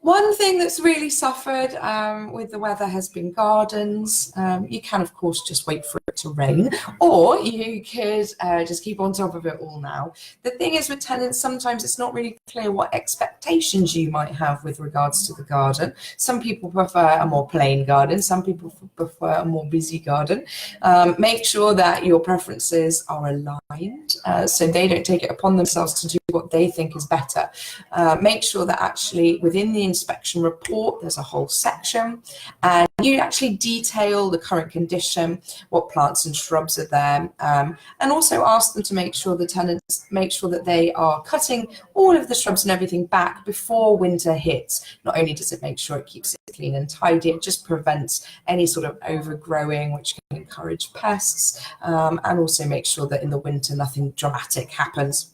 One thing that's really suffered with the weather has been gardens. You can, of course, just wait for it to rain, or you could just keep on top of it all now. The thing is with tenants, sometimes it's not really clear what expectations you might have with regards to the garden. Some people prefer a more plain garden. Some people prefer a more busy garden. Make sure that your preferences are aligned so they don't take it upon themselves to do what they think is better. Make sure that actually within the inspection report there's a whole section and you actually detail the current condition, what plants and shrubs are there, and also ask them to make sure the tenants make sure that they are cutting all of the shrubs and everything back before winter hits. Not only does it make sure it keeps it clean and tidy, it just prevents any sort of overgrowing which can encourage pests, and also make sure that in the winter nothing dramatic happens.